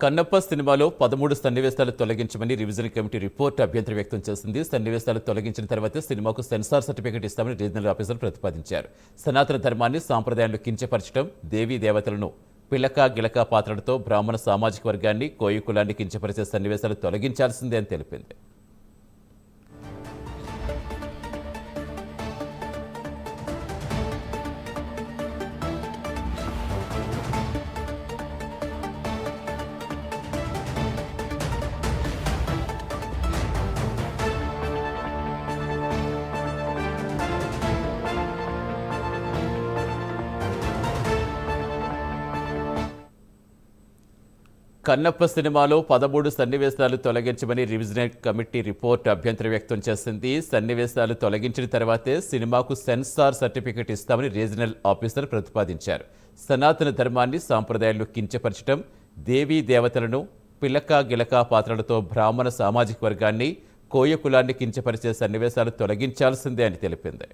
కన్నప్ప సినిమాలో 13 సన్నివేశాలు తొలగించమని revision committee report అభ్యంతరం వ్యక్తం చేసింది. సన్నివేశాలు తొలగించిన తర్వాతే సినిమాకు సెన్సార్ సర్టిఫికెట్ ఇస్తామని రీజనల్ ఆఫీసర్ ప్రతిపాదించారు. సనాతన ధర్మాన్ని, సాంప్రదాయాలను కించపరచడం, దేవీ దేవతలను పిల్లక గిలక పాత్రలతో బ్రాహ్మణ సామాజిక వర్గాన్ని, కోయి కులాన్ని కించపరిచే సన్నివేశాలు తొలగించాల్సిందే అని తెలిపింది. కన్నప్ప సినిమాలో 13 సన్నివేశాలు తొలగించమని రివిజన్ కమిటీ రిపోర్ట్ అభ్యంతరం వ్యక్తం చేసింది. సన్నివేశాలు తొలగించిన తర్వాతే సినిమాకు సెన్సార్ సర్టిఫికెట్ ఇస్తామని రీజనల్ ఆఫీసర్ ప్రతిపాదించారు. సనాతన ధర్మాన్ని, సాంప్రదాయాలను కించపరచడం, దేవీ దేవతలను పిల్లక గిలక పాత్రలతో బ్రాహ్మణ సామాజిక వర్గాన్ని, కోయ కులాన్ని కించపరిచే సన్నివేశాలు తొలగించాల్సిందే అని తెలిపింది.